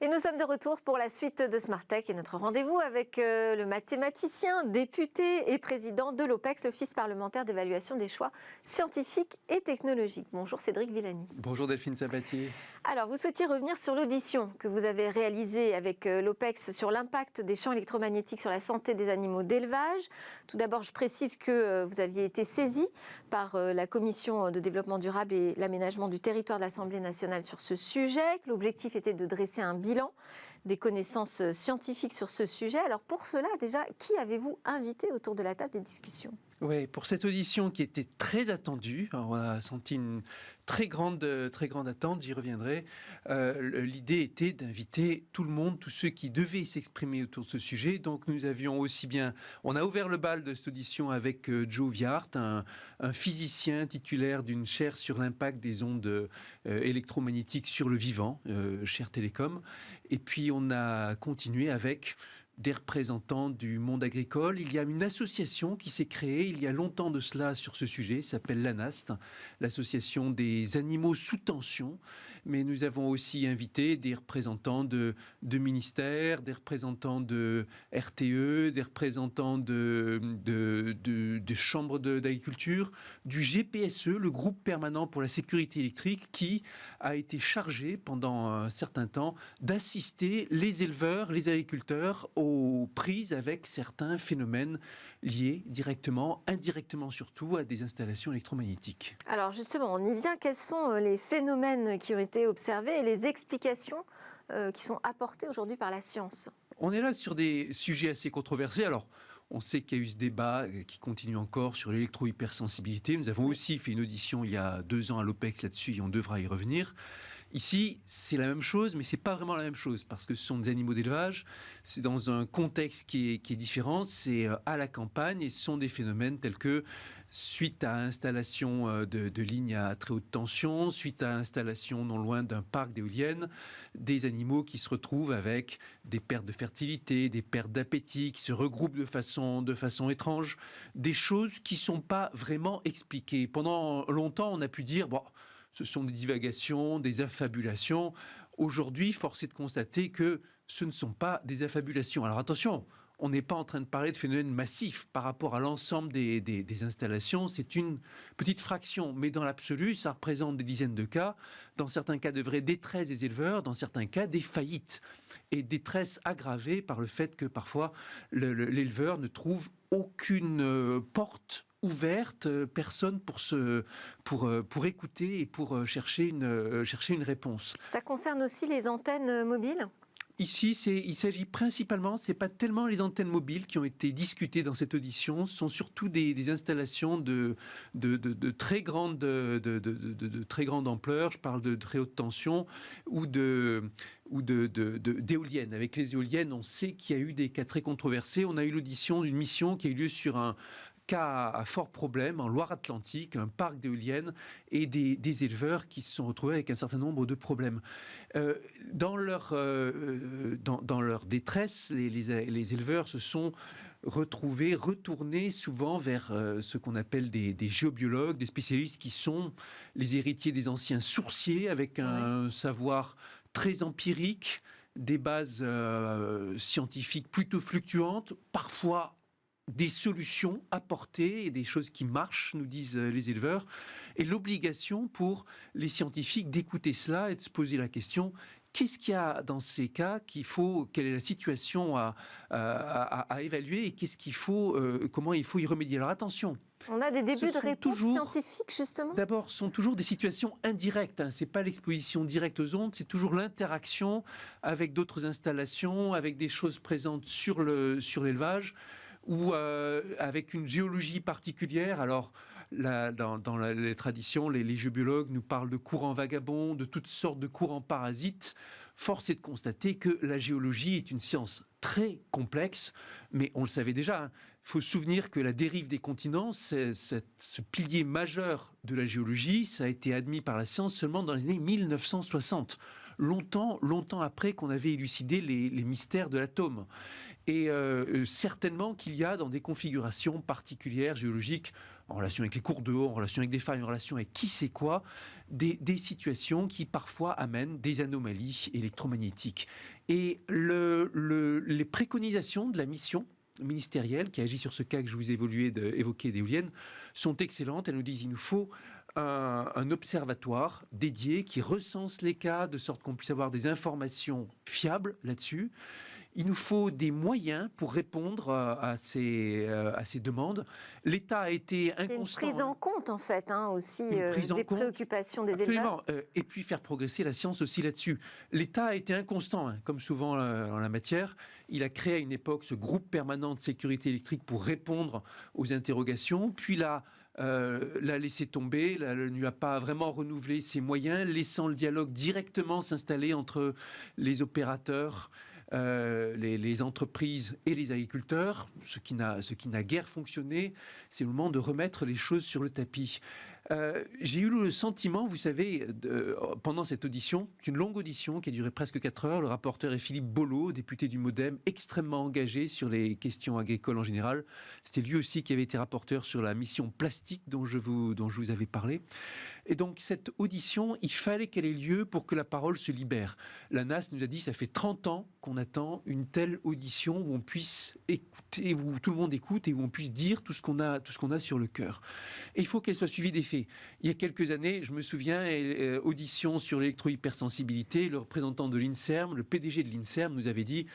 Et nous sommes de retour pour la suite de Smart Tech et notre rendez-vous avec le mathématicien, député et président de l'OPEX, l'Office parlementaire d'évaluation des choix scientifiques et technologiques. Bonjour Cédric Villani. Bonjour Delphine Sabatier. Alors, vous souhaitiez revenir sur l'audition que vous avez réalisée avec l'OPEX sur l'impact des champs électromagnétiques sur la santé des animaux d'élevage. Tout d'abord, je précise que vous aviez été saisi par la Commission de développement durable et l'aménagement du territoire de l'Assemblée nationale sur ce sujet. L'objectif était de dresser un bilan des connaissances scientifiques sur ce sujet. Alors pour cela, déjà, qui avez-vous invité autour de la table des discussions ? Oui, pour cette audition qui était très attendue, on a senti une très grande attente, j'y reviendrai. L'idée était d'inviter tout le monde, tous ceux qui devaient s'exprimer autour de ce sujet. Donc nous avions aussi bien, on a ouvert le bal de cette audition avec Joe Viart, un physicien titulaire d'une chaire sur l'impact des ondes électromagnétiques sur le vivant, chaire Télécom. Et puis on a continué avec des représentants du monde agricole. Il y a une association qui s'est créée il y a longtemps de cela sur ce sujet, s'appelle l'ANAST, l'association des animaux sous tension. Mais nous avons aussi invité des représentants de ministères, des représentants de RTE, des représentants de chambres d'agriculture, du GPSE, le groupe permanent pour la sécurité électrique, qui a été chargé pendant un certain temps d'assister les éleveurs, les agriculteurs aux prises avec certains phénomènes liés directement, indirectement surtout, à des installations électromagnétiques. Alors justement, on y vient. Quels sont les phénomènes qui ont été observés et les explications qui sont apportées aujourd'hui par la science ? On est là sur des sujets assez controversés. Alors, on sait qu'il y a eu ce débat qui continue encore sur l'électro-hypersensibilité. Nous avons aussi fait une audition il y a 2 ans à l'OPEX là-dessus et on devra y revenir. Ici, c'est la même chose, mais c'est pas vraiment la même chose parce que ce sont des animaux d'élevage. C'est dans un contexte qui est différent. C'est à la campagne et ce sont des phénomènes tels que suite à installation de lignes à très haute tension, suite à installation non loin d'un parc d'éoliennes, des animaux qui se retrouvent avec des pertes de fertilité, des pertes d'appétit, qui se regroupent de façon étrange, des choses qui ne sont pas vraiment expliquées. Pendant longtemps, on a pu dire, bon, ce sont des divagations, des affabulations. Aujourd'hui, force est de constater que ce ne sont pas des affabulations. Alors attention, on n'est pas en train de parler de phénomènes massifs par rapport à l'ensemble des installations. C'est une petite fraction, mais dans l'absolu, ça représente des dizaines de cas. Dans certains cas, de vraies détresses des éleveurs, dans certains cas, des faillites. Et détresse aggravée par le fait que parfois, l'éleveur ne trouve aucune porte ouverte, personne pour écouter et pour chercher une réponse. Ça concerne aussi les antennes mobiles ? Ici, il s'agit principalement, c'est pas tellement les antennes mobiles qui ont été discutées dans cette audition, ce sont surtout des installations de très grande ampleur. Je parle de très haute tension ou d'éoliennes. Avec les éoliennes, on sait qu'il y a eu des cas très controversés. On a eu l'audition d'une mission qui a eu lieu sur un cas à fort problème en Loire-Atlantique, un parc d'éoliennes et des éleveurs qui se sont retrouvés avec un certain nombre de problèmes. Dans leur détresse, les éleveurs se sont retournés souvent vers ce qu'on appelle des géobiologues, des spécialistes qui sont les héritiers des anciens sourciers avec un savoir très empirique, des bases scientifiques plutôt fluctuantes, parfois des solutions apportées et des choses qui marchent, nous disent les éleveurs, et l'obligation pour les scientifiques d'écouter cela et de se poser la question: qu'est-ce qu'il y a dans ces cas quelle est la situation à évaluer et comment il faut y remédier. Alors attention. On a des débuts de réponse scientifiques, justement. D'abord, ce sont toujours des situations indirectes. C'est pas l'exposition directe aux ondes, c'est toujours l'interaction avec d'autres installations, avec des choses présentes sur l'élevage, ou avec une géologie particulière. Alors, dans les traditions, les géobiologues nous parlent de courants vagabonds, de toutes sortes de courants parasites. Force est de constater que la géologie est une science très complexe, mais on le savait déjà. Il faut se souvenir que la dérive des continents, ce pilier majeur de la géologie, ça a été admis par la science seulement dans les années 1960. longtemps après qu'on avait élucidé les mystères de l'atome. Et certainement qu'il y a dans des configurations particulières, géologiques, en relation avec les cours d'eau, en relation avec des failles, en relation avec qui sait quoi, des situations qui parfois amènent des anomalies électromagnétiques. Et les préconisations de la mission ministérielle qui agit sur ce cas que je vous ai évoqué d'éoliennes sont excellentes. Elles nous disent qu'il nous faut un observatoire dédié qui recense les cas de sorte qu'on puisse avoir des informations fiables là-dessus. Il nous faut des moyens pour répondre à ces demandes. L'État a été inconstant. C'est une prise en compte, en fait, aussi, des préoccupations des Absolument. éleveurs. Et puis faire progresser la science aussi là-dessus. L'État a été inconstant, comme souvent en la matière. Il a créé à une époque ce groupe permanent de sécurité électrique pour répondre aux interrogations. Puis l'a laissé tomber, ne lui a pas vraiment renouvelé ses moyens, laissant le dialogue directement s'installer entre les opérateurs, les entreprises et les agriculteurs, ce qui n'a guère fonctionné. C'est le moment de remettre les choses sur le tapis. J'ai eu le sentiment, vous savez, pendant cette audition, une longue audition qui a duré presque 4 heures, le rapporteur est Philippe Bollot, député du MoDem, extrêmement engagé sur les questions agricoles en général. C'était lui aussi qui avait été rapporteur sur la mission plastique dont je vous avais parlé. Et donc cette audition, il fallait qu'elle ait lieu pour que la parole se libère. La NAS nous a dit, ça fait 30 ans qu'on attend une telle audition où on puisse écouter, où tout le monde écoute et où on puisse dire tout ce qu'on a sur le cœur. Et il faut qu'elle soit suivie des faits. Il y a quelques années, je me souviens, audition sur l'électro-hypersensibilité, le représentant de l'INSERM, le PDG de l'INSERM nous avait dit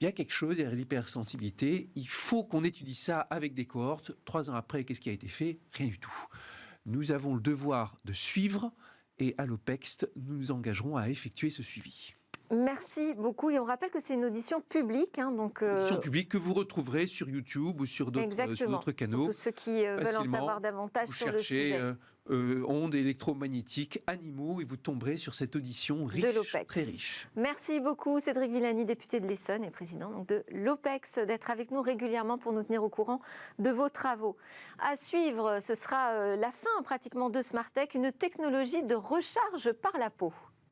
il y a quelque chose derrière l'hypersensibilité, il faut qu'on étudie ça avec des cohortes. 3 ans après, qu'est-ce qui a été fait? Rien du tout. Nous avons le devoir de suivre et à l'OPEX, nous nous engagerons à effectuer ce suivi. Merci beaucoup. Et on rappelle que c'est une audition publique. Audition publique que vous retrouverez sur YouTube ou sur d'autres canaux. Pour tous ceux qui veulent en savoir davantage sur le sujet. Ondes électromagnétiques, animaux, et vous tomberez sur cette audition riche, très riche. Merci beaucoup Cédric Villani, député de l'Essonne et président de l'OPEX, d'être avec nous régulièrement pour nous tenir au courant de vos travaux. À suivre, ce sera la fin pratiquement de Smartech, une technologie de recharge par la peau.